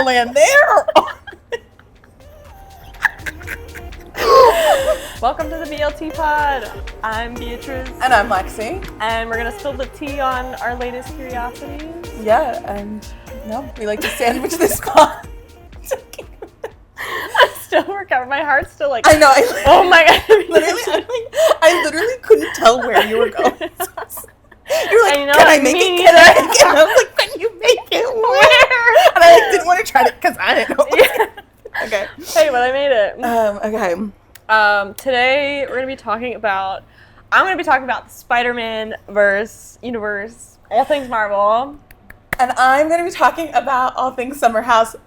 land there. Welcome to the BLT Pod. I'm Beatrice. And I'm Lexi. And we're going to spill the tea on our latest curiosities. Yeah, and we like to sandwich this pod. I'm still recovering. My heart's still like... I know. Oh my God. I literally couldn't tell where you were going. You're like, can I make it? Can I make it? And I was like, can you make it? Where? And I didn't want to try it because I didn't know. Yeah. Okay. Hey, but I made it. Okay. Today we're going to be talking about... I'm going to be talking about the Spider-Man universe, all things Marvel. And I'm going to be talking about all things Summer House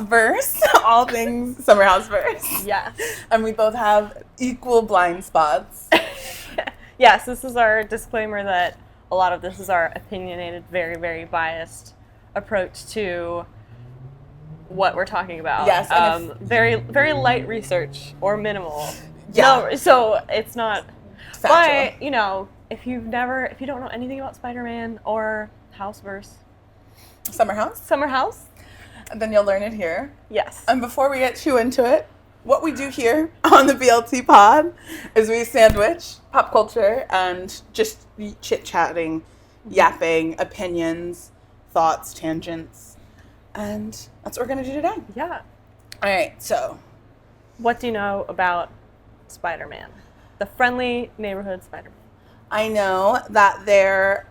verse, all things Summer House verse. Yes. And we both have equal blind spots. Yes, this is our disclaimer that a lot of this is our opinionated, very, very biased approach to what we're talking about. Yes. And very, very light research or minimal. Yeah. No, so it's not. Factual. But, if you don't know anything about Spider-Man or Houseverse. Summer House. And then you'll learn it here. Yes. And before we get too into it, what we do here on the BLT Pod is we sandwich pop culture and just chit-chatting, yapping, opinions, thoughts, tangents. And that's what we're going to do today. Yeah. All right, so. What do you know about Spider-Man? The friendly neighborhood Spider-Man. I know that their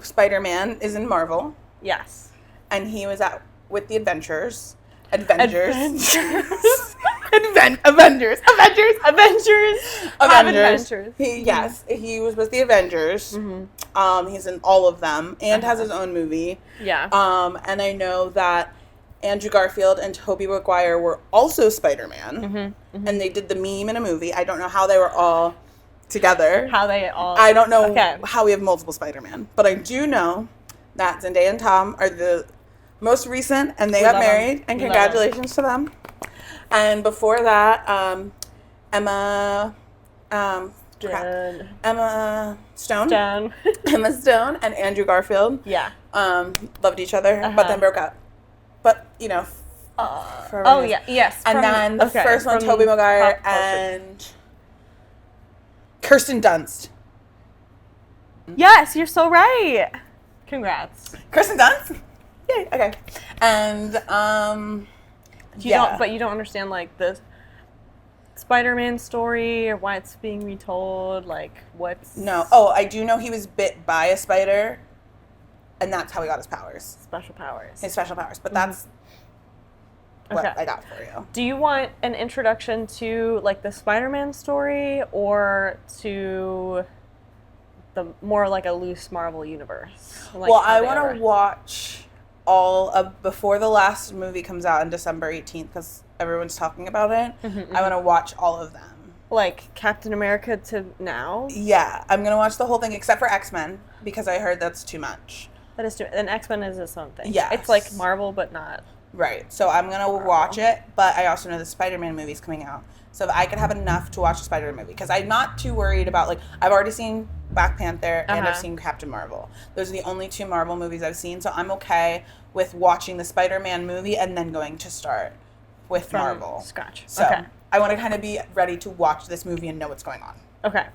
Spider-Man is in Marvel. Yes. And he was with the Avengers. Avengers. He was with the Avengers. Mm-hmm. He's in all of them and has his own movie. Yeah. And I know that Andrew Garfield and Tobey Maguire were also Spider-Man. Mm-hmm. Mm-hmm. And they did the meme in a movie. I don't know how they were all together. I don't know how we have multiple Spider-Man. But I do know that Zendaya and Tom are the most recent, and they got married, and congratulations to them. And before that, Emma Stone. Emma Stone and Andrew Garfield. Yeah. Loved each other, but then broke up. But, yes. And then the first one, Tobey Maguire and Kirsten Dunst. Yes, you're so right. Congrats. Kirsten Dunst? Yay, okay. And, you don't understand, like, the Spider-Man story or why it's being retold, like, what's... No. Oh, I do know he was bit by a spider, and that's how he got his powers. Special powers. His special powers, but that's what I got for you. Do you want an introduction to, like, the Spider-Man story or to... the more like a loose Marvel universe? Like, well, I want to watch all of, before the last movie comes out on December 18th, because everyone's talking about it, I want to watch all of them. Like Captain America to now? Yeah, I'm going to watch the whole thing, except for X-Men, because I heard that's too much. That is too, and X-Men is its own thing. Yeah. It's like Marvel, but not. Right, so I'm going to watch it, but I also know the Spider-Man movie's coming out. So if I could have enough to watch the Spider-Man movie, because I'm not too worried about, like, I've already seen Black Panther and I've seen Captain Marvel. Those are the only two Marvel movies I've seen, so I'm okay with watching the Spider-Man movie and then going to start with Marvel. Scratch. So I want to kind of be ready to watch this movie and know what's going on. Okay.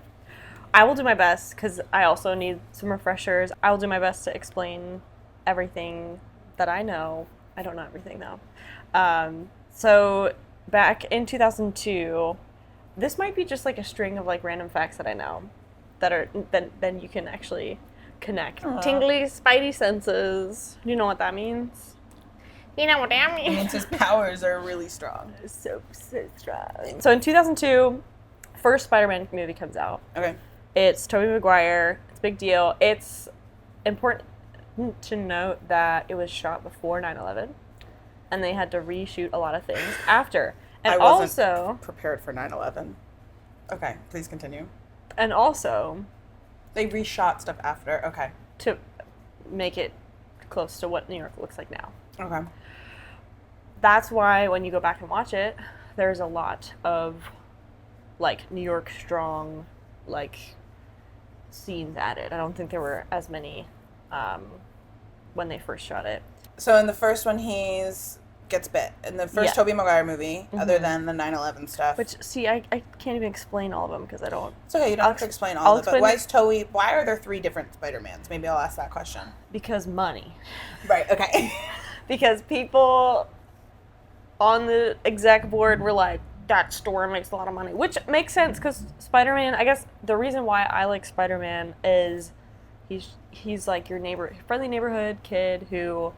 I will do my best, because I also need some refreshers. I will do my best to explain everything that I know. I don't know everything, though. So... back in 2002, this might be just like a string of like random facts that I know that are then you can actually connect. Tingly spidey senses. Do you know what that means? You know what that means? It means his powers are really strong. So strong. So in 2002, first Spider-Man movie comes out. Okay. It's Tobey Maguire. It's a big deal. It's important to note that it was shot before 9/11. And they had to reshoot a lot of things after. And I wasn't also prepared for 9/11. Okay, please continue. And also, they reshot stuff after. Okay. To make it close to what New York looks like now. Okay. That's why when you go back and watch it, there's a lot of like New York strong like scenes added. I don't think there were as many when they first shot it. So in the first one, he's gets bit in the first Yeah. Tobey Maguire movie, other than the 9/11 stuff. Which, see, I can't even explain all of them because I don't. It's okay, you don't have to explain all of it. But why are there 3 different Spider-Mans? Maybe I'll ask that question. Because money. Right, okay. Because people on the exec board were like, that store makes a lot of money. Which makes sense because Spider-Man, I guess the reason why I like Spider-Man is he's like your friendly neighborhood kid who,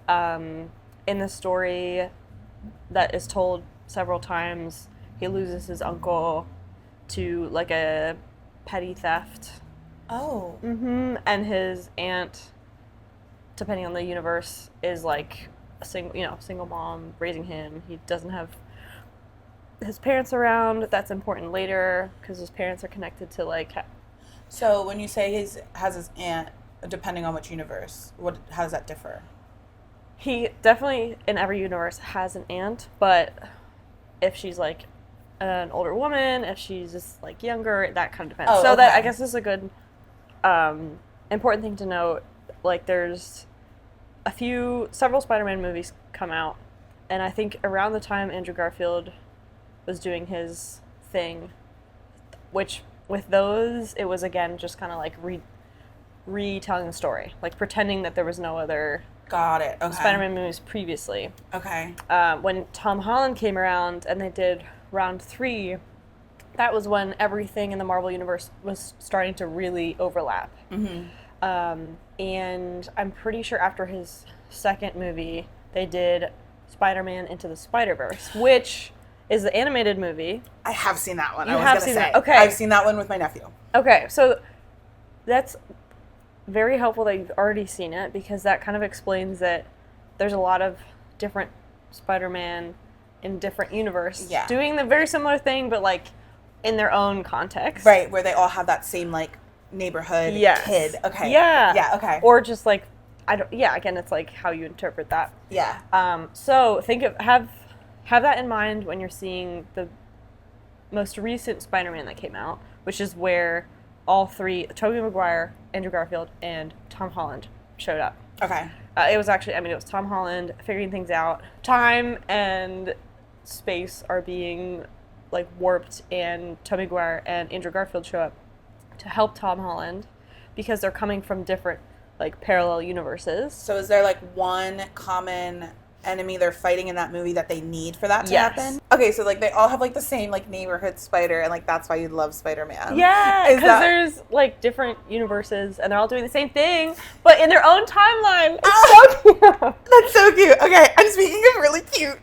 in the story that is told several times, he loses his uncle to like a petty theft. Oh. And his aunt, depending on the universe, is like a single mom raising him. He doesn't have his parents around. That's important later because his parents are connected to like. So when you say has his aunt, depending on which universe, how does that differ? He definitely in every universe has an aunt, but if she's like an older woman, if she's just like younger, that kind of depends. Oh, so okay. that I guess is a good important thing to note. Like there's several Spider-Man movies come out, and I think around the time Andrew Garfield was doing his thing, which with those it was again just kind of like retelling the story, like pretending that there was no other. Got it. Okay. Spider-Man movies previously. Okay. When Tom Holland came around and they did round 3, that was when everything in the Marvel Universe was starting to really overlap. And I'm pretty sure after his second movie, they did Spider-Man Into the Spider-Verse, which is the animated movie. I have seen that one. You have seen that? Okay. I've seen that one with my nephew. Okay, so that's very helpful that you've already seen it because that kind of explains that there's a lot of different Spider-Man in different universes doing the very similar thing, but like in their own context. Right, where they all have that same like neighborhood kid. Okay. Yeah. Yeah. Okay. Or just like again, it's like how you interpret that. Yeah. So have that in mind when you're seeing the most recent Spider-Man that came out, which is where all 3, Tobey Maguire, Andrew Garfield, and Tom Holland showed up. Okay. It was Tom Holland figuring things out. Time and space are being like warped, and Tobey Maguire and Andrew Garfield show up to help Tom Holland because they're coming from different like parallel universes. So is there like one common enemy they're fighting in that movie that they need for that to happen? Okay, so like they all have like the same like neighborhood spider, and like that's why you love Spider-Man. Yeah, because there's like different universes and they're all doing the same thing, but in their own timeline. It's so cute. That's so cute. Okay, I'm speaking of really cute.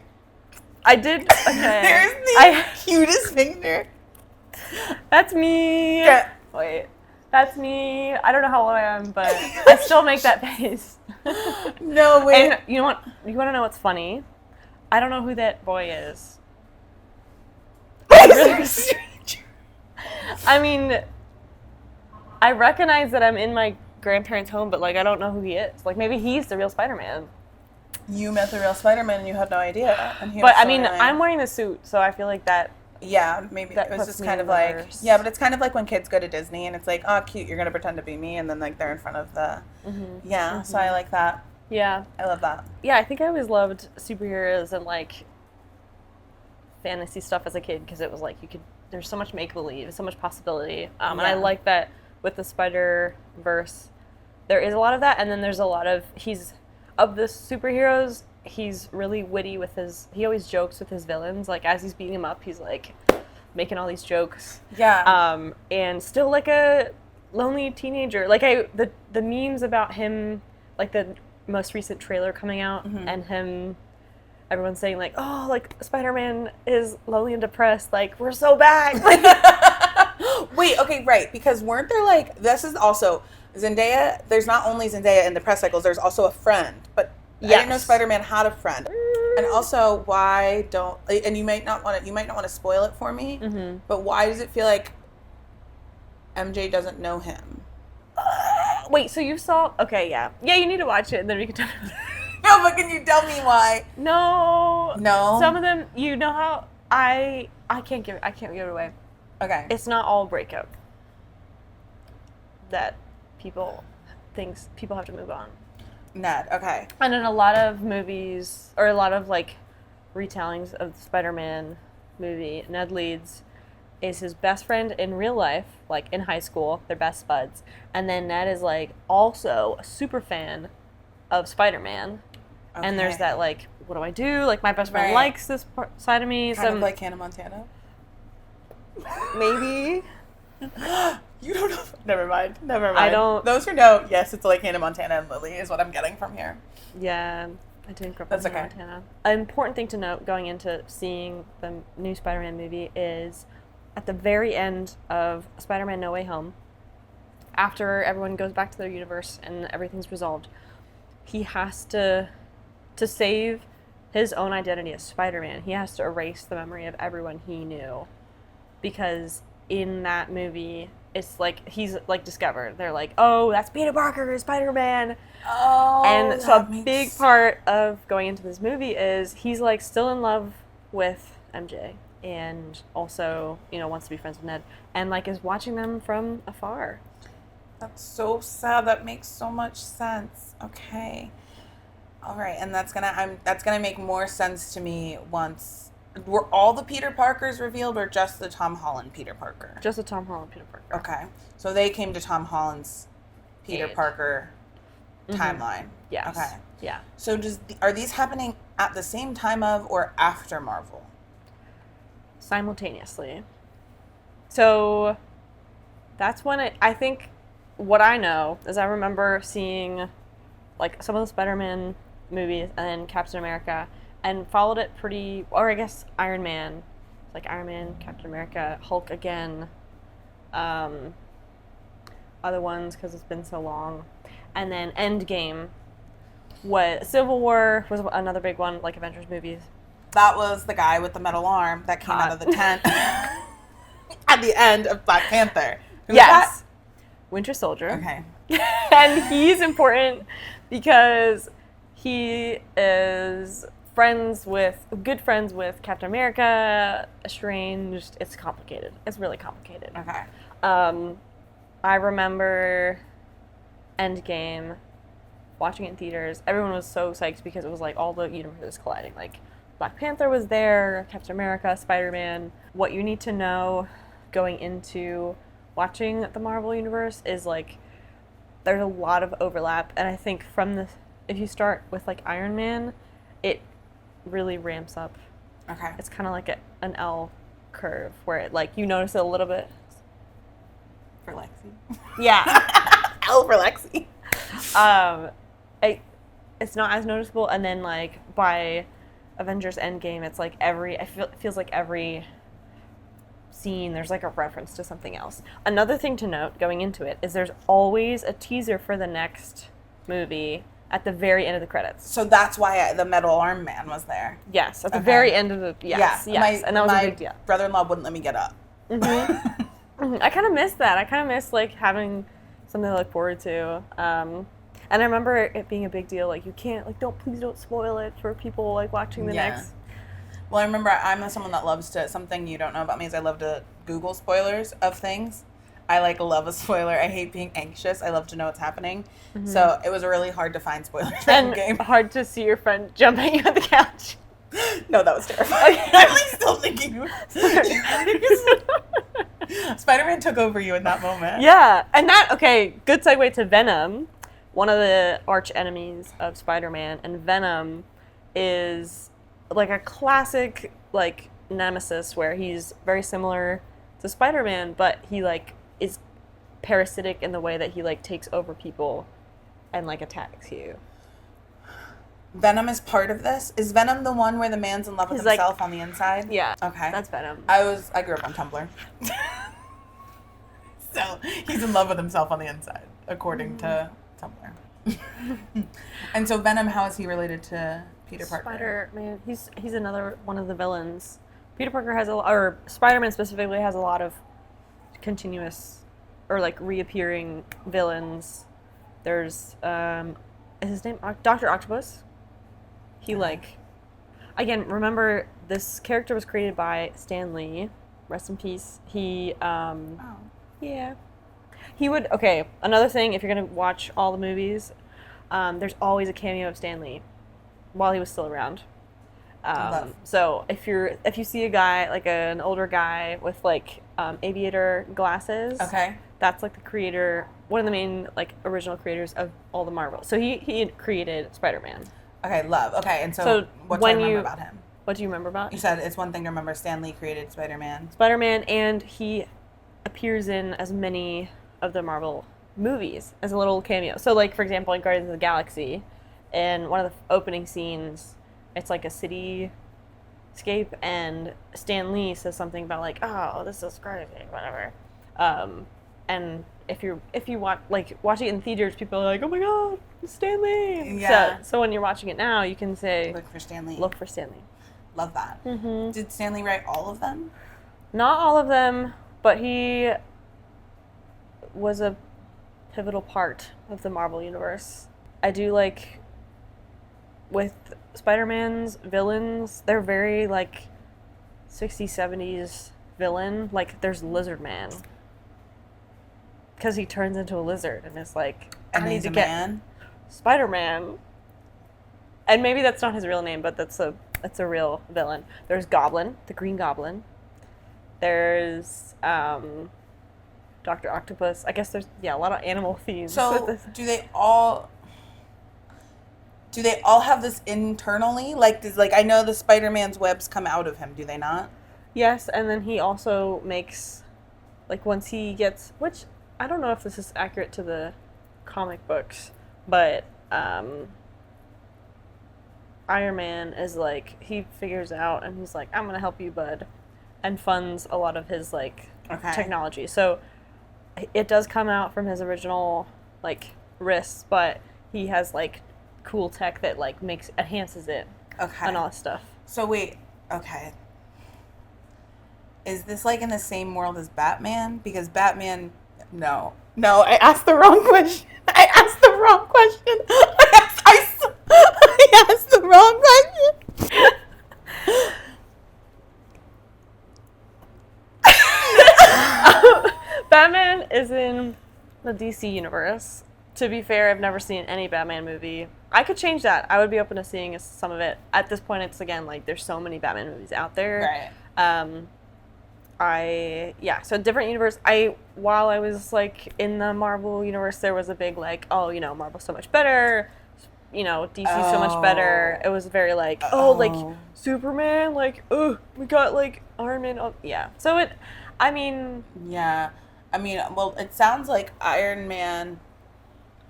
I did. Okay. There's the cutest finger. That's me. Yeah. Wait. That's me. I don't know how old I am, but I still make that face. No, wait. And you know what? You want to know what's funny? I don't know who that boy is. I mean, I recognize that I'm in my grandparents' home, but like I don't know who he is. Like maybe he's the real Spider-Man. You met the real Spider-Man and you had no idea. And but I mean, I'm wearing the suit, so I feel like that. Yeah, maybe it was just kind of like, yeah, but it's kind of like when kids go to Disney and it's like, oh, cute, you're going to pretend to be me, and then like they're in front of the, so I like that. Yeah. I love that. Yeah, I think I always loved superheroes and like fantasy stuff as a kid because it was like there's so much make-believe, so much possibility, and I like that with the Spider-Verse, there is a lot of that, and then there's a lot of, of the superheroes, he's really witty with he always jokes with his villains. Like, as he's beating him up, he's, like, making all these jokes. Yeah. And still, like, a lonely teenager. Like, the memes about him, like, the most recent trailer coming out, and him, everyone's saying, like, oh, like, Spider-Man is lonely and depressed. Like, we're so back. Wait, okay, right. Because weren't there, like, this is also, Zendaya, there's not only Zendaya in the press cycles, there's also a friend. But I didn't know Spider-Man had a friend. And also, why don't, and you might not want to spoil it for me, but why does it feel like MJ doesn't know him? Wait, so you saw, okay, yeah, you need to watch it and then we can talk about it. No, but can you tell me why? No. No? Some of them, you know how, I can't give it away. Okay. It's not all breakup that people have to move on. Ned, okay. And in a lot of movies, or a lot of, like, retellings of the Spider-Man movie, Ned Leeds is his best friend in real life, like in high school, they're best buds. And then Ned is like also a super fan of Spider-Man. Okay. And there's that like, what do I do? Like my best friend likes this side of me. Kind of like Hannah Montana? Maybe. You don't know. Never mind. I don't. Those who know, yes, it's like Hannah Montana and Lily is what I'm getting from here. Yeah. I didn't grow up with Hannah Montana. An important thing to note going into seeing the new Spider-Man movie is at the very end of Spider-Man No Way Home, after everyone goes back to their universe and everything's resolved, he has to save his own identity as Spider-Man. He has to erase the memory of everyone he knew. Because in that movie, it's like he's like discovered. They're like, oh, that's Peter Parker, Spider-Man. Oh, and so a big part of going into this movie is he's like still in love with MJ and also, you know, wants to be friends with Ned and like is watching them from afar. That's so sad. That makes so much sense. Okay. All right, and that's gonna make more sense to me once. Were all the Peter Parkers revealed or just the Tom Holland Peter Parker? Just the Tom Holland Peter Parker. Okay. So they came to Tom Holland's Peter Parker timeline. Yes. Okay. Yeah. So are these happening at the same time of or after Marvel? Simultaneously. So that's when I think what I know is I remember seeing like some of the Spider-Man movies and then Captain America and followed it or I guess Iron Man. It's like Iron Man, Captain America, Hulk again, other ones because it's been so long. And then Endgame, Civil War was another big one, like Avengers movies. That was the guy with the metal arm that came out of the tent at the end of Black Panther. Who was that? Winter Soldier. Okay. And he's important because he is good friends with Captain America, estranged. It's complicated. It's really complicated. Okay. I remember Endgame, watching it in theaters. Everyone was so psyched because it was like all the universes colliding. Like Black Panther was there, Captain America, Spider-Man. What you need to know going into watching the Marvel universe is like there's a lot of overlap, and I think if you start with like Iron Man, it really ramps up. Okay. It's kind of like an L curve where it like you notice it a little bit. For Lexi. Yeah. L for Lexi. It's not as noticeable, and then like by Avengers Endgame, it's like it feels like every scene there's like a reference to something else. Another thing to note going into it is there's always a teaser for the next movie at the very end of the credits. So that's why the metal arm man was there. Yes, at the very end of the yes. And that was a big deal. My brother-in-law wouldn't let me get up. Mm-hmm. I kind of miss that. I kind of miss like having something to look forward to. And I remember it being a big deal. Like you can't please don't spoil it for people like watching the next. Well, I remember I'm someone that loves to. Something you don't know about me is I love to Google spoilers of things. I like love a spoiler. I hate being anxious. I love to know what's happening. Mm-hmm. So it was really hard to find spoilers for Endgame. Hard to see your friend jumping on the couch. No, that was terrifying. I'm like still thinking. Spider-Man took over you in that moment. Yeah, and good segue to Venom, one of the arch enemies of Spider-Man, and Venom is like a classic like nemesis where he's very similar to Spider-Man, but he like is parasitic in the way that he like takes over people and like attacks you. Venom is part of this? Is Venom the one where the man's in love with himself on the inside? Yeah. Okay. That's Venom. I grew up on Tumblr. So he's in love with himself on the inside, according to Tumblr. And so Venom, how is he related to Peter Parker? Spider-Man, he's another one of the villains. Peter Parker or Spider-Man specifically has a lot of continuous or like reappearing villains. There's is his name Dr. Octopus? He again, remember this character was created by Stan Lee. Rest in peace. He yeah. He would another thing, if you're gonna watch all the movies, there's always a cameo of Stan Lee while he was still around. So if you see a guy, like an older guy with like aviator glasses, okay, that's like the creator, one of the main like original creators of all the Marvel. So he had created Spider-Man. Okay, love. Okay, and so what do I remember about him? What do you remember about? You said it's one thing to remember Stan Lee created Spider-Man. Spider-Man, and he appears in as many of the Marvel movies as a little cameo. So like, for example, in Guardians of the Galaxy, in one of the opening scenes, it's like a cityscape, and Stan Lee says something about like, oh, this is crazy, whatever. And if you watch it in theaters, people are like, oh my god, it's Stan Lee. Yeah. So when you're watching it now, you can say, look for Stan Lee. Look for Stan Lee. Love that. Mm-hmm. Did Stan Lee write all of them? Not all of them, but he was a pivotal part of the Marvel universe. I do like, with Spider-Man's villains, they're very like 60s, 70s villain. Like there's Lizard Man, because he turns into a lizard and is like, and I need he's to a get man? Spider-Man. And maybe that's not his real name, but that's a real villain. There's Goblin, the Green Goblin. There's Dr. Octopus. I guess there's a lot of animal themes. So do they all have this internally? Like I know the Spider-Man's webs come out of him, do they not? Yes, and then he also makes, like, once he gets, which I don't know if this is accurate to the comic books, but Iron Man is like, he figures out and he's like, I'm gonna help you, bud, and funds a lot of his like technology. So it does come out from his original like wrists, but he has like cool tech that like enhances it and all that stuff. So wait, okay. Is this like in the same world as Batman? Because Batman, no, I asked the wrong question. I asked the wrong question. I asked the wrong question. Batman is in the DC universe. To be fair, I've never seen any Batman movie. I could change that. I would be open to seeing some of it. At this point, it's again like there's so many Batman movies out there. Right. So different universe. While I was like in the Marvel universe, there was a big like, oh, Marvel's so much better. DC's so much better. It was very like, like Superman, like, we got like Iron Man. So it sounds like Iron Man.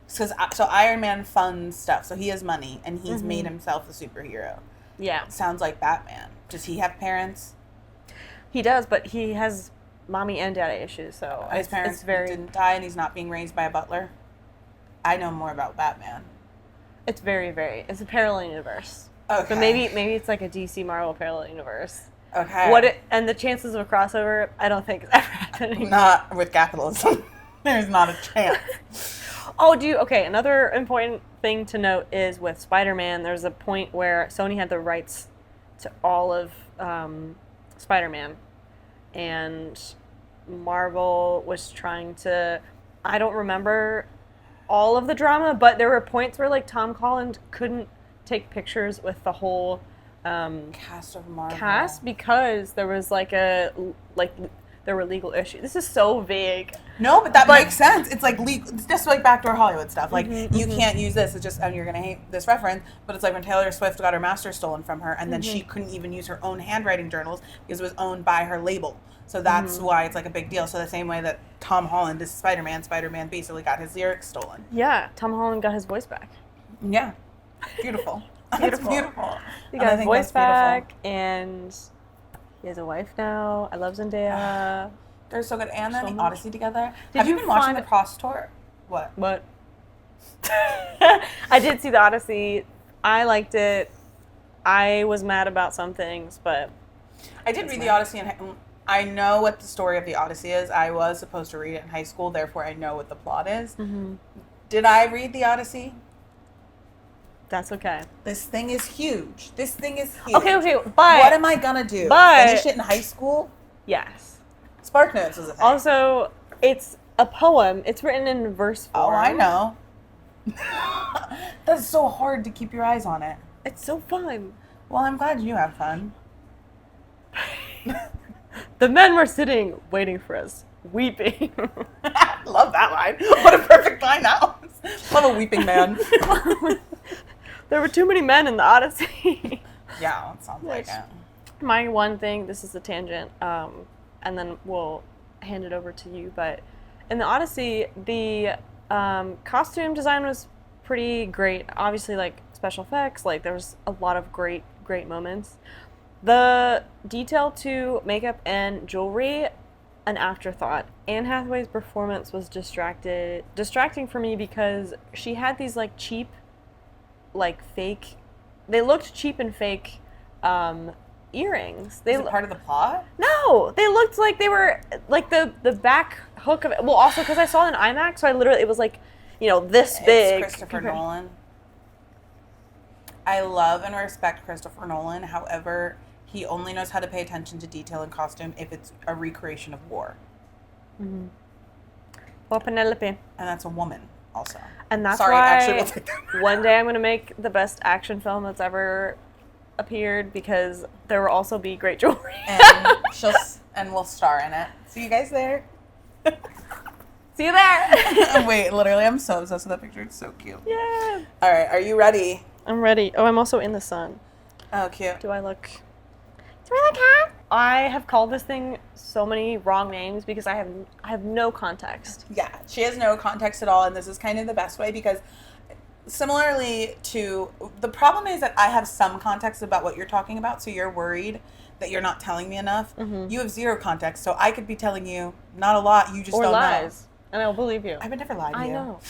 So Iron Man funds stuff. So he has money and he's made himself a superhero. Yeah. Sounds like Batman. Does he have parents? He does, but he has mommy and daddy issues. So his parents didn't die and he's not being raised by a butler. I know more about Batman. It's very, very. It's a parallel universe. Okay. So maybe it's like a DC Marvel parallel universe. Okay. And the chances of a crossover, I don't think is ever happening. Not with capitalism. There's not a chance. Another important thing to note is with Spider-Man, there's a point where Sony had the rights to all of Spider-Man, and Marvel was trying to, I don't remember all of the drama, but there were points where like Tom Holland couldn't take pictures with the whole cast of Marvel because there was there were legal issues. This is so vague. No, but that makes sense. It's like legal. It's just like backdoor Hollywood stuff. Like you can't use this. It's just, and you're gonna hate this reference, but it's like when Taylor Swift got her master stolen from her, and then she couldn't even use her own handwriting journals because it was owned by her label. So that's why it's like a big deal. So the same way that Tom Holland is Spider-Man basically got his lyrics stolen. Yeah, Tom Holland got his voice back. Yeah, beautiful. Beautiful. Beautiful. He got his voice back, and he has a wife now. I love Zendaya. They're so good. And then the Odyssey together. Did Have you been watching the Cross Tour? What? I did see the Odyssey. I liked it. I was mad about some things, but I did read the Odyssey, and I know what the story of the Odyssey is. I was supposed to read it in high school, therefore I know what the plot is. Did I read the Odyssey? That's okay. This thing is huge. Okay, but what am I gonna do? Finish it in high school? Yes. Spark Notes is a thing. Also, it's a poem. It's written in verse form. Oh, I know. That's so hard to keep your eyes on it. It's so fun. Well, I'm glad you have fun. The men were sitting, waiting for us, weeping. Love that line. What a perfect line that was. Love a weeping man. There were too many men in the Odyssey. Yeah, that sounds like it. My one thing, this is a tangent, and then we'll hand it over to you, but in the Odyssey, the costume design was pretty great. Obviously, like, special effects, like, there was a lot of great moments. The detail to makeup and jewelry, an afterthought. Anne Hathaway's performance was distracting for me because she had these, like, cheap, like, fake, they looked cheap and fake earrings. Is it part of the plot? No, they looked like they were, like, the back hook of it. Well, also because I saw it in IMAX, so I literally, it was like, you know, this big. It's Christopher Nolan. I love and respect Christopher Nolan. However, he only knows how to pay attention to detail in costume if it's a recreation of war. Mm-hmm. Well, Penelope. And that's a woman, also. And that's why actually, we'll take that. One day I'm going to make the best action film that's ever appeared, because there will also be great jewelry. And we'll star in it. See you guys there. See you there. Wait, literally, I'm so obsessed with that picture. It's so cute. Yeah. All right, are you ready? I'm ready. Oh, I'm also in the sun. Oh, cute. Do I look hot? I have called this thing so many wrong names because I have no context. Yeah, she has no context at all, and this is kind of the best way because similarly to, the problem is that I have some context about what you're talking about, so you're worried that you're not telling me enough. Mm-hmm. You have zero context, so I could be telling you not a lot, you just don't lies, know. And I'll believe you. I would never lie to you. I know.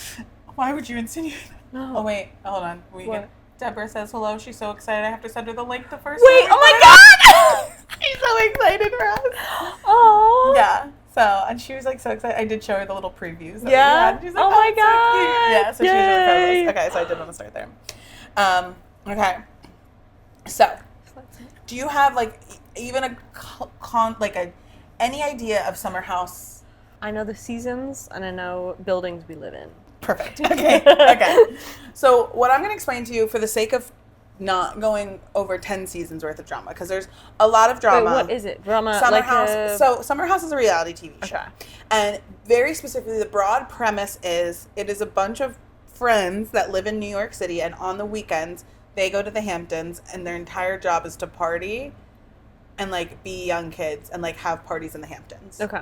Why would you insinuate that? No. Oh, wait, hold on. What? Deborah says hello. She's so excited. I have to send her the link to first. Wait, oh my god! She's so excited for us. Oh. Yeah. So, and she was like so excited. I did show her the little previews that we yeah. had. She's like, oh my it's god. So cute. Yeah, so Yay. she was really proud of us. Okay, so I did want to start there. Okay. So, do you have like even any idea of Summer House? I know the seasons and I know buildings we live in. Perfect. Okay. Okay. So what I'm going to explain to you, for the sake of not going over 10 seasons worth of drama, because there's a lot of drama. Wait, what is it? Drama? Summer like House. So Summer House is a reality TV show. Okay. And very specifically, the broad premise is it is a bunch of friends that live in New York City, and on the weekends they go to the Hamptons, and their entire job is to party and like be young kids and like have parties in the Hamptons. Okay.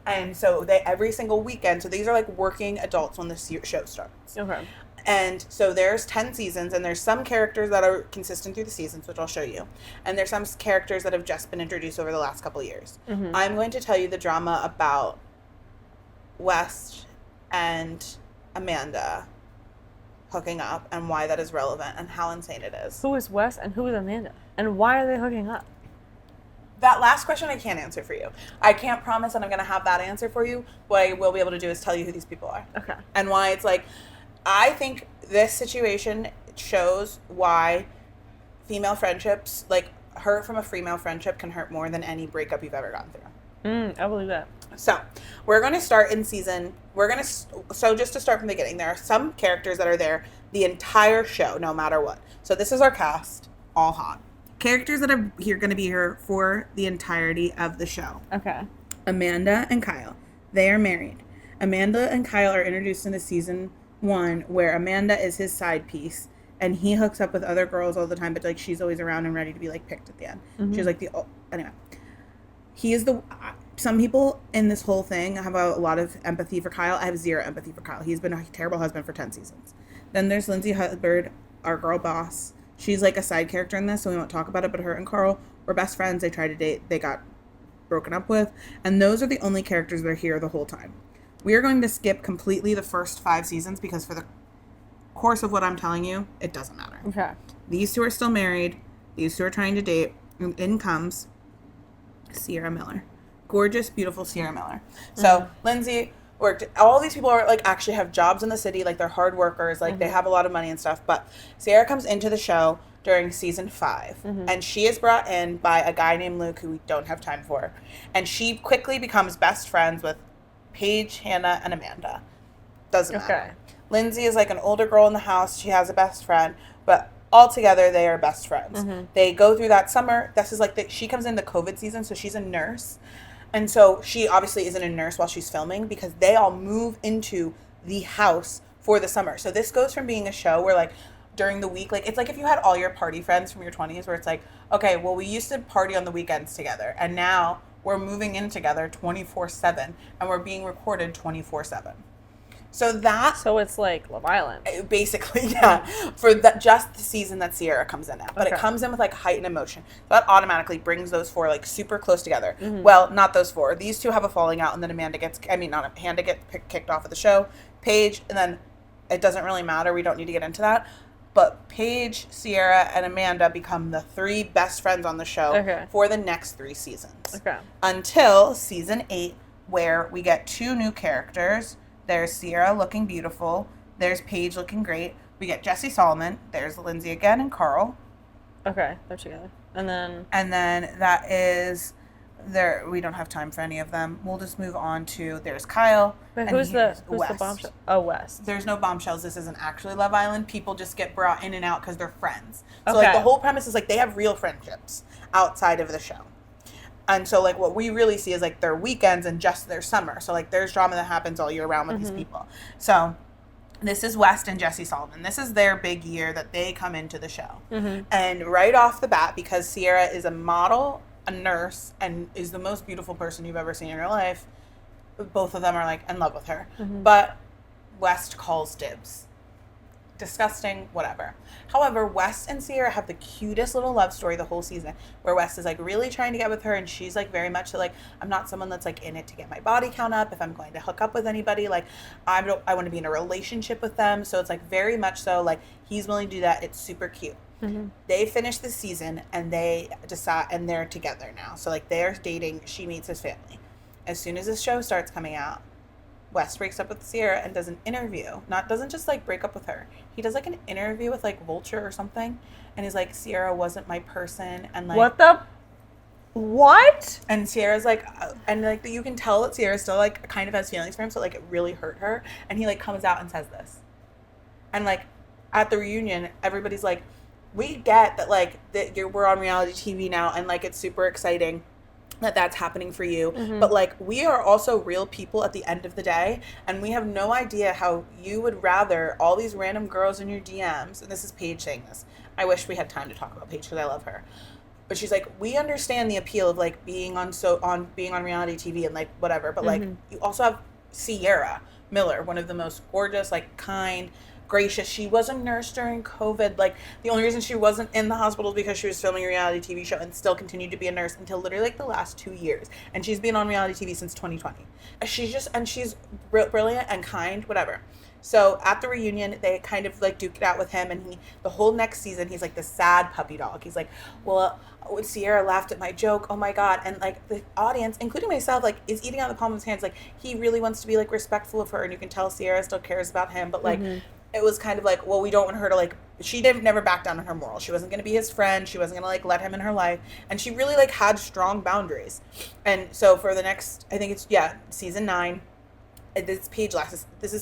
And so they every single weekend. So these are like working adults when the show starts. Okay. And so there's 10 seasons, and there's some characters that are consistent through the seasons, which I'll show you. And there's some characters that have just been introduced over the last couple of years. Mm-hmm. I'm going to tell you the drama about Wes and Amanda hooking up and why that is relevant and how insane it is. Who is Wes and who is Amanda? And why are they hooking up? That last question I can't answer for you. I can't promise that I'm going to have that answer for you. What I will be able to do is tell you who these people are. Okay. And why it's like, I think this situation shows why female friendships, like hurt from a female friendship, can hurt more than any breakup you've ever gone through. I believe that. So we're going to start in season. So just to start from the beginning, there are some characters that are there the entire show, no matter what. So this is our cast, all hot. Characters that are going to be here for the entirety of the show. Okay. Amanda and Kyle. They are married. Amanda and Kyle are introduced in the season 1, where Amanda is his side piece, and he hooks up with other girls all the time, but like she's always around and ready to be like picked at the end. Mm-hmm. She's like anyway. He is some people in this whole thing have a lot of empathy for Kyle. I have zero empathy for Kyle. He's been a terrible husband for 10 seasons. Then there's Lindsay Hubbard, our girl boss. She's like a side character in this, so we won't talk about it, but her and Carl were best friends. They tried to date. They got broken up with. And those are the only characters that are here the whole time. We are going to skip completely the first 5 seasons because for the course of what I'm telling you, it doesn't matter. Okay. These 2 are still married. These 2 are trying to date. And in comes Sierra Miller. Gorgeous, beautiful Sierra Miller. So Lindsay worked. All these people are like actually have jobs in the city. Like they're hard workers. Like they have a lot of money and stuff. But Sierra comes into the show during season 5. And she is brought in by a guy named Luke who we don't have time for. And she quickly becomes best friends with Paige, Hannah, and Amanda. Doesn't matter. Lindsay is like an older girl in the house. She has a best friend. But all together, they are best friends. They go through that summer. This is like, she comes in the COVID season, so she's a nurse. And so she obviously isn't a nurse while she's filming because they all move into the house for the summer. So this goes from being a show where, like, during the week, like, it's like if you had all your party friends from your 20s where it's like, okay, well, we used to party on the weekends together, and now we're moving in together 24/7, and we're being recorded 24/7. So it's like Love Island. Basically, yeah. For just the season that Sierra comes in at. But it comes in with, like, heightened emotion. So that automatically brings those four, like, super close together. Well, not those four. These two have a falling out, and then Hannah gets kicked off of the show. Paige, and then it doesn't really matter. We don't need to get into that. But Paige, Sierra, and Amanda become the three best friends on the show for the next 3 seasons. Until season 8, where we get 2 new characters. There's Sierra looking beautiful. There's Paige looking great. We get Jesse Solomon. There's Lindsay again and Carl. Okay, they're together. And then that is there. We don't have time for any of them. We'll just move on to there's Kyle. Wait, who's the bombshell? Oh, West. There's no bombshells. This isn't actually Love Island. People just get brought in and out because they're friends. So like the whole premise is like they have real friendships outside of the show. And so, like, what we really see is, like, their weekends and just their summer. So, like, there's drama that happens all year round with these people. So, this is West and Jesse Solomon. This is their big year that they come into the show. And right off the bat, because Sierra is a model, a nurse, and is the most beautiful person you've ever seen in your life, both of them are, like, in love with her. But West calls dibs. Disgusting, whatever. However, West and Sierra have the cutest little love story the whole season, where West is, like, really trying to get with her, and she's, like, very much so, like, I'm not someone that's, like, in it to get my body count up. If I'm going to hook up with anybody, like, I want to be in a relationship with them. So it's, like, very much so, like, he's willing to do that. It's super cute. They finish the season, and they decide, and they're together now. So, like, they're dating. She meets his family. As soon as this show starts coming out, West breaks up with Sierra and does an interview. Doesn't just, like, break up with her. He does, like, an interview with, like, Vulture or something. And he's like, Sierra wasn't my person. And, like... What? And Sierra's, like... and, like, you can tell that Sierra still, like, kind of has feelings for him. So, like, it really hurt her. And he, like, comes out and says this. And, like, at the reunion, everybody's like, we get that, like, we're on reality TV now. And, like, it's super exciting that that's happening for you. But, like, we are also real people at the end of the day, and we have no idea how you would rather all these random girls in your DMs, and this is Paige saying this. I wish we had time to talk about Paige because I love her. But she's like, we understand the appeal of, like, being on reality TV and, like, whatever, but like, you also have Sierra Miller, one of the most gorgeous, like, kind, gracious. She was a nurse during COVID. Like, the only reason she wasn't in the hospital is because she was filming a reality TV show and still continued to be a nurse until literally, like, the last 2 years. And she's been on reality TV since 2020. She's brilliant and kind, whatever. So at the reunion, they kind of, like, duke it out with him, and the whole next season, he's like the sad puppy dog. He's like, well, Sierra laughed at my joke. Oh my God. And, like, the audience, including myself, like, is eating out of the palm of his hands. Like, he really wants to be, like, respectful of her, and you can tell Sierra still cares about him, but, like, it was kind of like, well, we don't want her to, like, she never backed down on her morals. She wasn't going to be his friend. She wasn't going to, like, let him in her life. And she really, like, had strong boundaries. And so for the next, I think it's, season 9, this is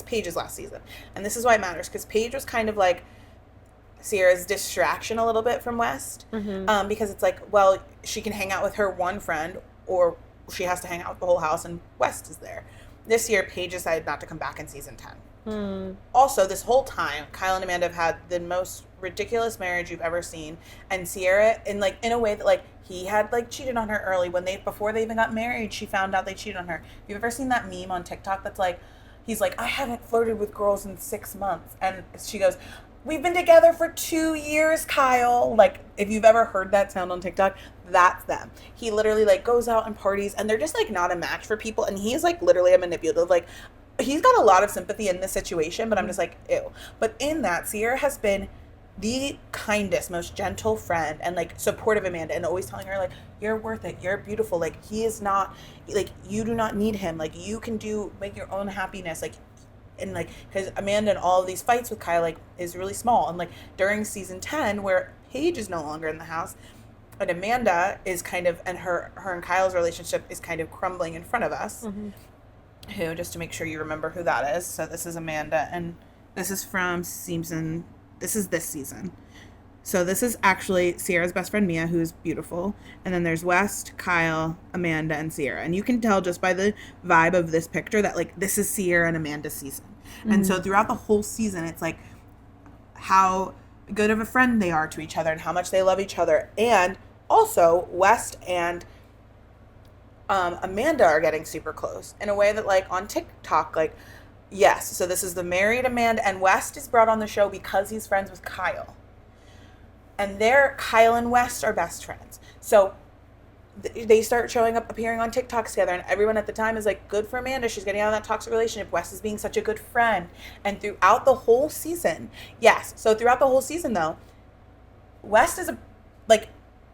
Paige's last season. And this is why it matters, because Paige was kind of like Sierra's distraction a little bit from West. Because it's like, well, she can hang out with her one friend, or she has to hang out with the whole house, and West is there. This year, Paige decided not to come back in season 10. Also, this whole time, Kyle and Amanda have had the most ridiculous marriage you've ever seen, and Sierra, in a way that, like, he had, like, cheated on her early before they even got married. She found out they cheated on her. You've ever seen that meme on TikTok that's like, he's like, I haven't flirted with girls in 6 months, and she goes, we've been together for 2 years, Kyle. Like, if you've ever heard that sound on TikTok, that's them. He literally, like, goes out and parties, and they're just, like, not a match for people, and he's, like, literally a manipulative, like, he's got a lot of sympathy in this situation, but I'm just like, ew. But in that, Sierra has been the kindest, most gentle friend, and, like, supportive Amanda, and always telling her, like, you're worth it, you're beautiful, like, he is not, like, you do not need him, like, you can make your own happiness, like, and, like, because Amanda in all of these fights with Kyle, like, is really small, and, like, during season 10, where Paige is no longer in the house, and Amanda is kind of, and her and Kyle's relationship is kind of crumbling in front of us, who, just to make sure you remember who that is. So this is Amanda, and this is from this season. So this is actually Sierra's best friend, Mia, who's beautiful. And then there's West, Kyle, Amanda, and Sierra. And you can tell just by the vibe of this picture that, like, this is Sierra and Amanda's season. Mm-hmm. And so throughout the whole season, it's, like, how good of a friend they are to each other and how much they love each other. And also, West and Amanda are getting super close in a way that, like, on TikTok, like, yes. So this is the married Amanda. And West is brought on the show because he's friends with Kyle. And Kyle and West are best friends. So they start appearing on TikToks together. And everyone at the time is like, good for Amanda. She's getting out of that toxic relationship. West is being such a good friend. And throughout the whole season, yes. So throughout the whole season, though, West is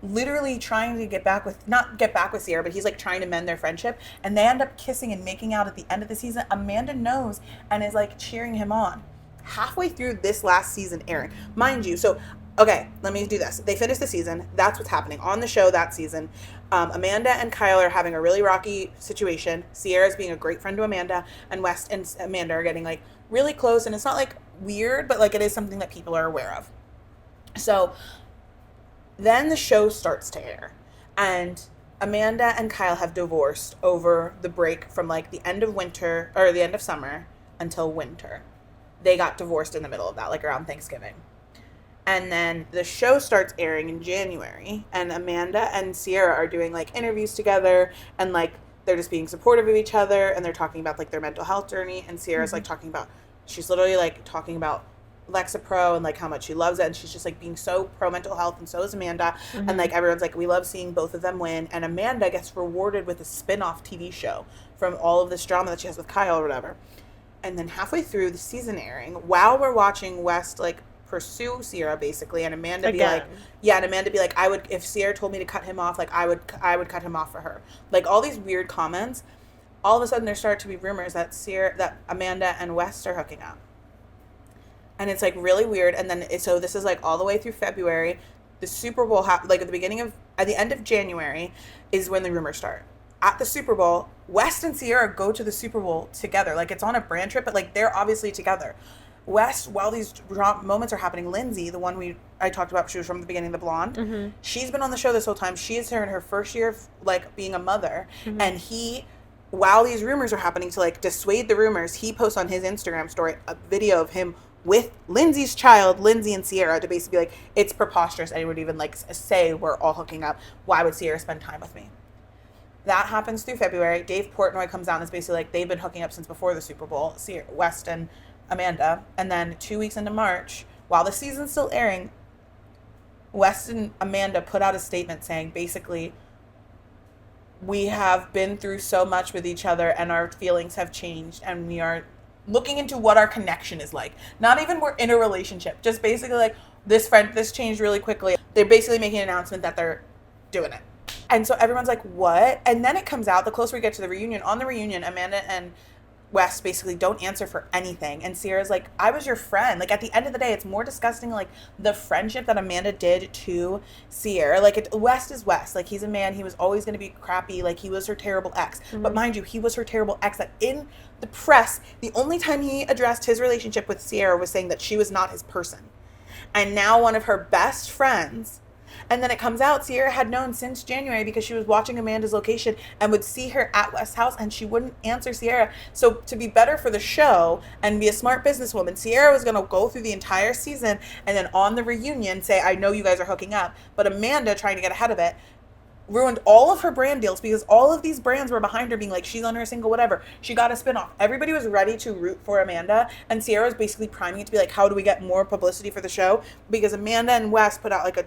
literally trying to not get back with Sierra, but he's like trying to mend their friendship. And they end up kissing and making out at the end of the season. Amanda knows and is like cheering him on. Halfway through this last season airing, mind you, so okay, let me do this. They finished the season. That's what's happening on the show that season. Amanda and Kyle are having a really rocky situation. Sierra's being a great friend to Amanda, and West and Amanda are getting, like, really close. And it's not, like, weird, but, like, it is something that people are aware of. So then the show starts to air. And Amanda and Kyle have divorced over the break from, like, the end of winter, or the end of summer until winter. They got divorced in the middle of that, like, around Thanksgiving. And then the show starts airing in January, and Amanda and Sierra are doing, like, interviews together, and, like, they're just being supportive of each other, and they're talking about, like, their mental health journey, and Sierra's, like, she's literally, like, talking about Lexapro and, like, how much she loves it, and she's just, like, being so pro mental health, and so is Amanda, and, like, everyone's like, we love seeing both of them win, and Amanda gets rewarded with a spin-off TV show from all of this drama that she has with Kyle or whatever. And then halfway through the season airing, while we're watching West, like, pursue Sierra basically, and Amanda be like, I would, if Sierra told me to cut him off, like, I would cut him off for her. Like, all these weird comments. All of a sudden there start to be rumors that Amanda and West are hooking up. And it's, like, really weird. And then, so this is, like, all the way through February. The Super Bowl, at the end of January is when the rumors start. At the Super Bowl, West and Sierra go to the Super Bowl together. Like, it's on a brand trip, but, like, they're obviously together. West, while these moments are happening, Lindsay, the one I talked about, she was from the beginning, the blonde, she's been on the show this whole time. She is her in her first year of, like, being a mother. And while these rumors are happening, to, like, dissuade the rumors, he posts on his Instagram story a video of him with Lindsay's child, Lindsay and Sierra, to basically be like, it's preposterous anyone would even, like, say we're all hooking up. Why would Sierra spend time with me? That happens through February. Dave Portnoy comes out and is basically like, they've been hooking up since before the Super Bowl, West and Amanda. And then 2 weeks into March, while the season's still airing, West and Amanda put out a statement saying, basically, we have been through so much with each other and our feelings have changed, and we are looking into what our connection is like. Not even we're in a relationship, just basically like, this changed really quickly. They're basically making an announcement that they're doing it. And so everyone's like, what? And then it comes out, the closer we get to the reunion, on the reunion, Amanda and West basically don't answer for anything. And Sierra's like, I was your friend. Like, at the end of the day, it's more disgusting, like, the friendship that Amanda did to Sierra. Like, West is West. Like, he's a man. He was always going to be crappy. Like, he was her terrible ex. But mind you, he was her terrible ex that in the press, the only time he addressed his relationship with Sierra was saying that she was not his person. And now one of her best friends. And then it comes out, Sierra had known since January because she was watching Amanda's location and would see her at West's house, and she wouldn't answer Sierra. So to be better for the show and be a smart businesswoman, Sierra was going to go through the entire season and then on the reunion say, I know you guys are hooking up. But Amanda, trying to get ahead of it, ruined all of her brand deals because all of these brands were behind her being like, she's on her single, whatever. She got a spinoff. Everybody was ready to root for Amanda, and Sierra was basically priming it to be like, how do we get more publicity for the show? Because Amanda and West put out like a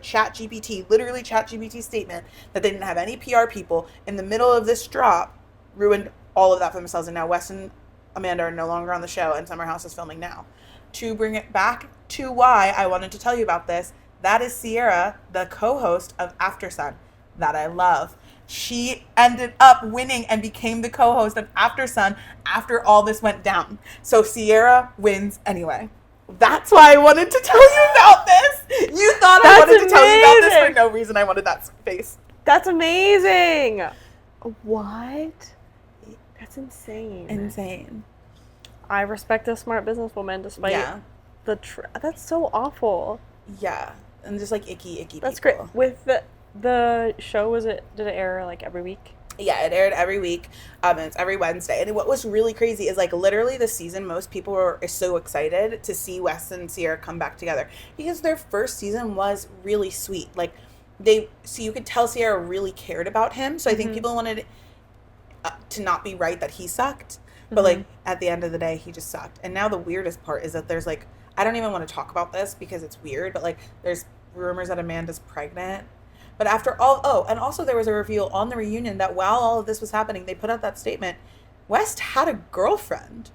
literally ChatGPT statement that they didn't have any PR people. In the middle of this drop, ruined all of that for themselves, and now West and Amanda are no longer on the show, and Summer House is filming now. To bring it back to why I wanted to tell you about this, that is Sierra, the co-host of After Sun, that I love. She ended up winning and became the co-host of After Sun after all this went down. So Sierra wins anyway. That's why I wanted to tell you about this. You thought I wanted to tell you about this for no reason. I wanted that face. That's amazing. What? That's insane. Insane. I respect a smart businesswoman despite the that's so awful. Yeah. and just like icky That's people. great. With the show, did it air like every week? Yeah, it aired every week. And it's every Wednesday. And what was really crazy is like literally this season, most people were so excited to see Wes and Sierra come back together because their first season was really sweet. Like you could tell Sierra really cared about him. So I think people wanted to not be right that he sucked, but like at the end of the day, he just sucked. And now the weirdest part is that there's like, I don't even want to talk about this because it's weird, but like there's rumors that Amanda's pregnant. But after all, and also there was a reveal on the reunion that while all of this was happening, they put out that statement, West had a girlfriend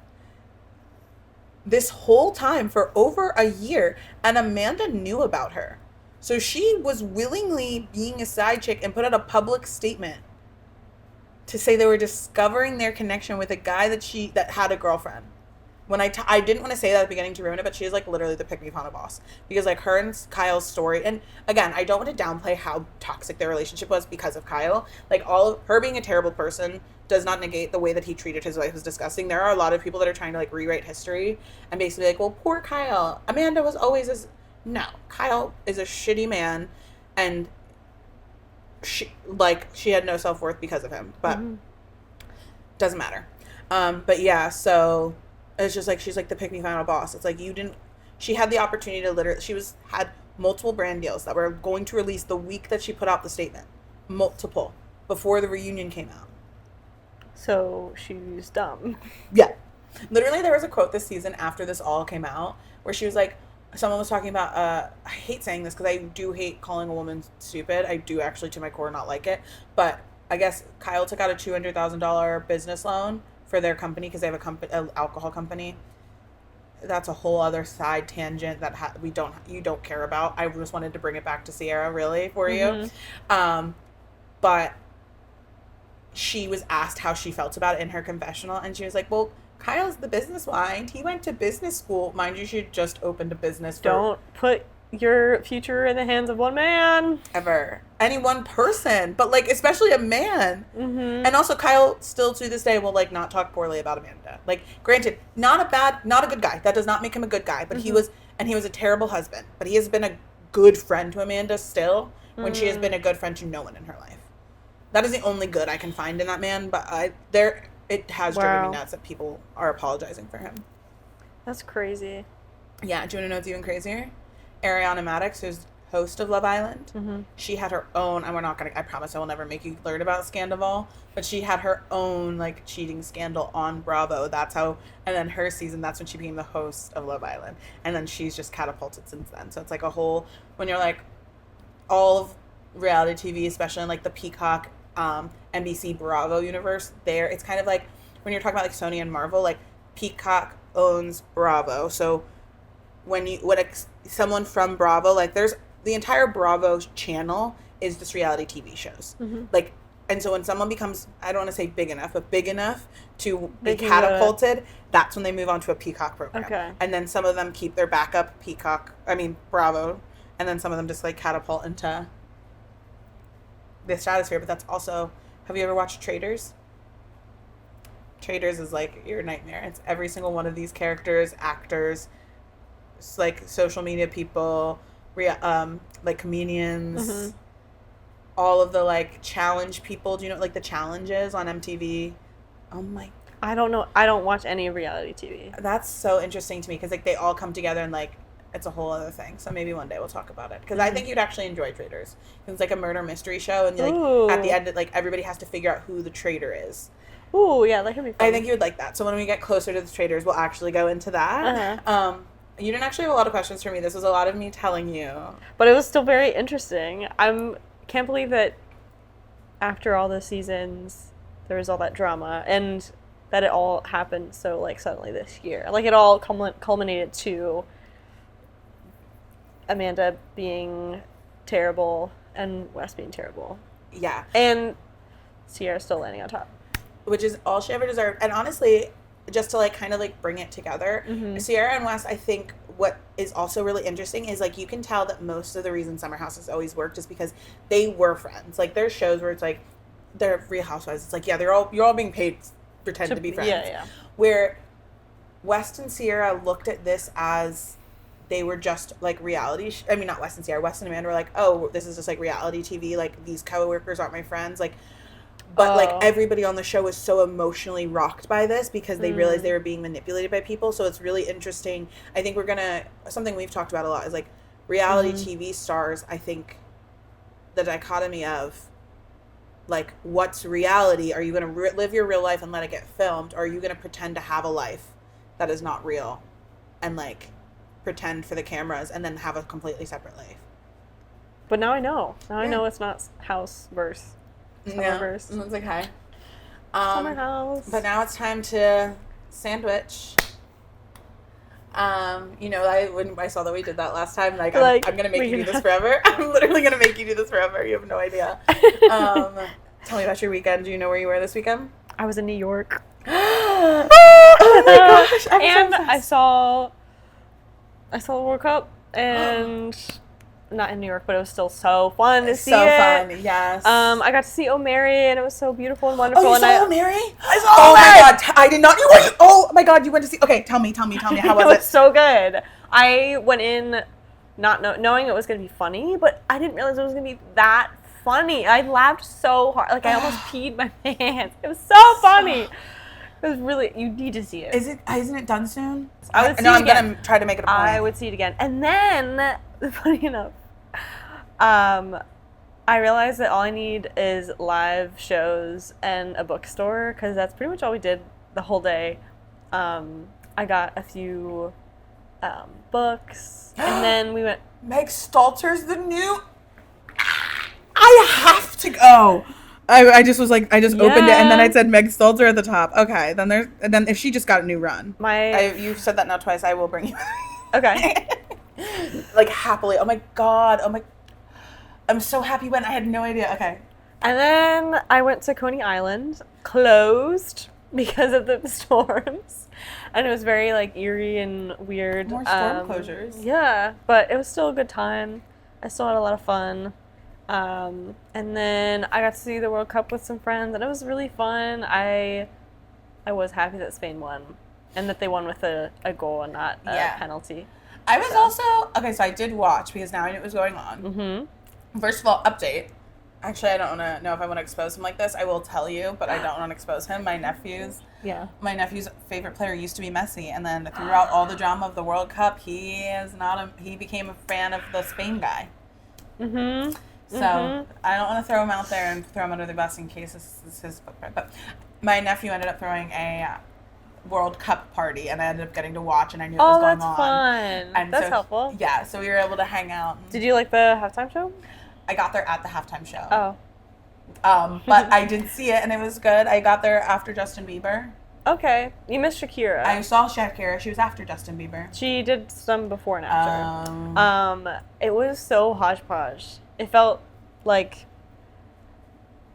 this whole time for over a year, and Amanda knew about her. So she was willingly being a side chick and put out a public statement to say they were discovering their connection with a guy that had a girlfriend. When I didn't want to say that at the beginning to ruin it, but she is like literally the pick me final boss, because like her and Kyle's story, and again, I don't want to downplay how toxic their relationship was because of Kyle. Like all of her being a terrible person does not negate the way that he treated his wife was disgusting. There are a lot of people that are trying to like rewrite history and basically like, well, poor Kyle. Amanda was always no. Kyle is a shitty man, and she had no self-worth because of him, but doesn't matter. But yeah, so it's just like she's like the pick me final boss. It's like she had the opportunity to literally, had multiple brand deals that were going to release the week that she put out the statement, multiple, before the reunion came out. So she's dumb. Yeah, literally there was a quote this season after this all came out where she was like, someone was talking about, I hate saying this because I do hate calling a woman stupid. I do actually to my core not like it, but I guess Kyle took out a $200,000 business loan for their company because they have an alcohol company. That's a whole other side tangent that you don't care about. I just wanted to bring it back to Sierra really for you. But she was asked how she felt about it in her confessional, and she was like, well, Kyle's the business mind. He went to business school. Mind you, she just opened a business. Don't put your future in the hands of one man. Ever. Any one person. But, like, especially a man. And also, Kyle still to this day will, like, not talk poorly about Amanda. Like, granted, not a good guy. That does not make him a good guy. But he was a terrible husband. But he has been a good friend to Amanda still, when she has been a good friend to no one in her life. That is the only good I can find in that man. But it has driven me nuts that people are apologizing for him. That's crazy. Yeah, do you want to know what's even crazier? Ariana Madix, who's host of Love Island, she had her own, and I promise I will never make you learn about Scandival, but she had her own, like, cheating scandal on Bravo. That's how, and then her season, that's when she became the host of Love Island. And then she's just catapulted since then. So it's like a whole, when you're like, all of reality TV, especially in like the Peacock, NBC Bravo universe, it's kind of like, when you're talking about like Sony and Marvel, like Peacock owns Bravo. So when someone from Bravo, like there's the entire Bravo channel is just reality TV shows. Like, and so when someone becomes, I don't want to say big enough, but big enough to be catapulted, that's when they move on to a Peacock program. Okay. And then some of them keep their backup Bravo, and then some of them just like catapult into the stratosphere. But that's also, have you ever watched Traitors? Traitors is like your nightmare. It's every single one of these characters, actors, like social media people, like comedians, all of the like challenge people. Do you know like the challenges on MTV? Oh my! I don't know. I don't watch any reality TV. That's so interesting to me because like they all come together and like it's a whole other thing. So maybe one day we'll talk about it because I think you'd actually enjoy Traitors. It's like a murder mystery show, and like at the end, like everybody has to figure out who the traitor is. Ooh, yeah, that could be fun. I think you would like that. So when we get closer to the Traitors, we'll actually go into that. You didn't actually have a lot of questions for me. This was a lot of me telling you. But it was still very interesting. Can't believe that after all the seasons, there was all that drama, and that it all happened so, like, suddenly this year. Like, it all culminated to Amanda being terrible and Wes being terrible. Yeah. And Sierra still landing on top. Which is all she ever deserved. And honestly, just to like kind of like bring it together, Sierra and Wes, I think what is also really interesting is like you can tell that most of the reason Summer House has always worked is because they were friends. Like there's shows where it's like they're Real Housewives. It's like you're all being paid to pretend to be friends. Yeah. Where Wes and Sierra looked at this as they were just like reality. I mean, not Wes and Sierra. Wes and Amanda were like, oh, this is just like reality TV. Like these coworkers aren't my friends. Like, but like everybody on the show was so emotionally rocked by this because they realized they were being manipulated by people. So it's really interesting. I think something we've talked about a lot is like reality TV stars. I think the dichotomy of like, what's reality? Are you going to live your real life and let it get filmed? Or are you going to pretend to have a life that is not real and like pretend for the cameras and then have a completely separate life? But now I know. I know it's not house-verse. Summerverse. Yeah. It's like, hi. Summer house. But now it's time to sandwich. When I saw that we did that last time, like I'm going to make you do this forever. I'm literally going to make you do this forever. You have no idea. Tell me about your weekend. Do you know where you were this weekend? I was in New York. Oh my gosh. And I saw the World Cup and not in New York, but it was still so fun to see it. So fun, yes. I got to see O'Mary, and it was so beautiful and wonderful. Oh, you saw O'Mary? I saw Oh my god, I did not. Oh my god, you went to see. Okay, tell me. How was it? It was so good. I went in not knowing it was going to be funny, but I didn't realize it was going to be that funny. I laughed so hard, like I almost peed my pants. It was so funny. It was really. You need to see it. Isn't it done soon? I'm gonna try to make it a point. I would see it again, and then funny enough. I realized that all I need is live shows and a bookstore because that's pretty much all we did the whole day. I got a few books, and then we went. Meg Stalter's the new. I have to go. I just was like, I just opened it and then I said Meg Stalter at the top. Okay, then if she just got a new run. You've said that now twice. I will bring you. Okay. Like happily. Oh my god. I'm so happy when I had no idea. Okay. And then I went to Coney Island, closed because of the storms. And it was very like eerie and weird. More storm closures. Yeah, but it was still a good time. I still had a lot of fun. And then I got to see the World Cup with some friends, and it was really fun. I was happy that Spain won, and that they won with a goal and not a penalty. I was also so I did watch because now I knew what was going on. Mm-hmm. First of all, update. Actually, I don't want to know if I want to expose him like this. I will tell you, but I don't want to expose him. My nephew's favorite player used to be Messi, and then throughout all the drama of the World Cup, he became a fan of the Spain guy. Mm-hmm. So I don't want to throw him out there and throw him under the bus in case this is his footprint. But my nephew ended up throwing a World Cup party, and I ended up getting to watch, and I knew what was going on. Oh, that's fun. And that's helpful. Yeah, so we were able to hang out. Did you like the halftime show? I got there at the halftime show. Oh. But I did see it, and it was good. I got there after Justin Bieber. Okay. You missed Shakira. I saw Shakira. She was after Justin Bieber. She did some before and after. It was so hodgepodge. It felt like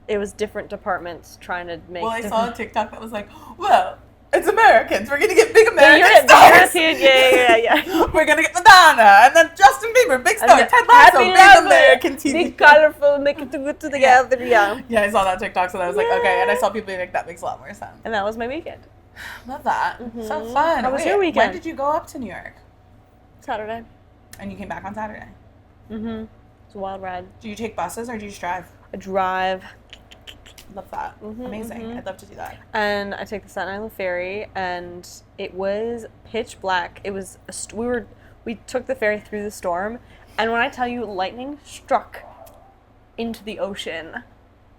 it was different departments trying to make. Well, I saw a TikTok that was like, well, it's Americans. We're going to get big American stars. Yeah. We're going to get Madonna. And then Justin Bieber, big star. Ted Lasso, big American TV. Big, colorful, make it good together. Yeah, I saw that TikTok, so I was like, okay. And I saw people being like, that makes a lot more sense. And that was my weekend. Love that. Mm-hmm. So fun. How was your weekend? When did you go up to New York? Saturday. And you came back on Saturday? Mm-hmm. It's a wild ride. Do you take buses or do you just drive? I drive. Love that. Amazing. I'd love to do that. And I take the Staten Island ferry, and it was pitch black. It was we took the ferry through the storm, and when I tell you, lightning struck into the ocean,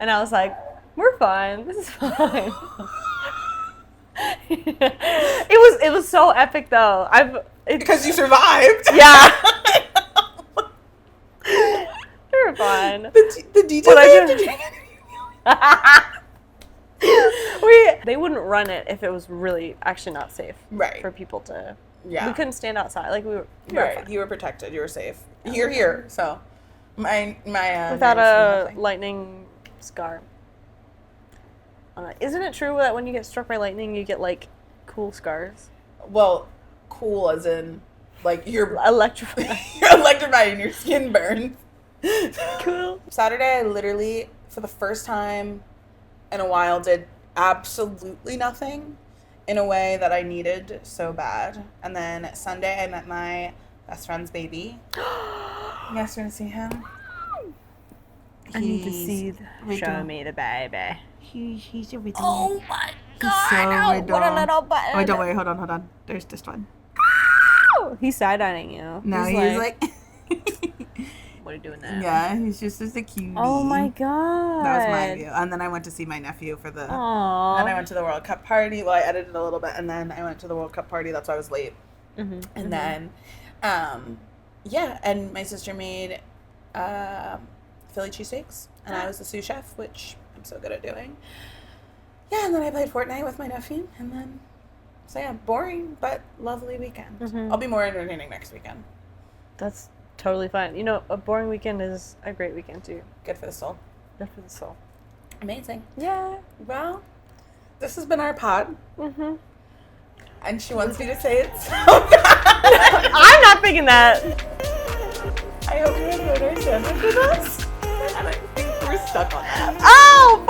and I was like, "We're fine. This is fine." It was so epic though. Because you survived. Yeah. You're fine. The details. They wouldn't run it if it was really actually not safe for people to. Yeah, we couldn't stand outside. Like we were fine. You were protected. You were safe. You're here, so my without a lightning scar. Isn't it true that when you get struck by lightning, you get like cool scars? Well, cool as in like you're electrified. You're electrified and your skin burns. Cool. Saturday, I literally, for the first time in a while, did absolutely nothing in a way that I needed so bad. And then Sunday, I met my best friend's baby. You guys want to see him? I need to see. Show me the baby. He's a riddle. Oh my god! So what a little button. Oh, don't worry. Hold on. There's this one. He's side-eyeing you. No, he's like what are you doing there? Yeah, he's just a cutie. Oh my god. That was my view. And then I went to see my nephew for the... Aww. Then I went to the World Cup party. Well, I edited a little bit. And then I went to the World Cup party. That's why I was late. Mm-hmm. And then, yeah. And my sister made Philly cheesesteaks. And I was the sous chef, which I'm so good at doing. Yeah, and then I played Fortnite with my nephew. And then... So yeah, boring, but lovely weekend. Mm-hmm. I'll be more entertaining next weekend. That's totally fine. You know, a boring weekend is a great weekend too. Good for the soul. Good for the soul. Amazing. Yeah. Well, this has been our pod. Mm-hmm. And she wants me to say it so bad. I'm not thinking that. I hope you enjoyed our sandwich with us. And I think we're stuck on that. Oh,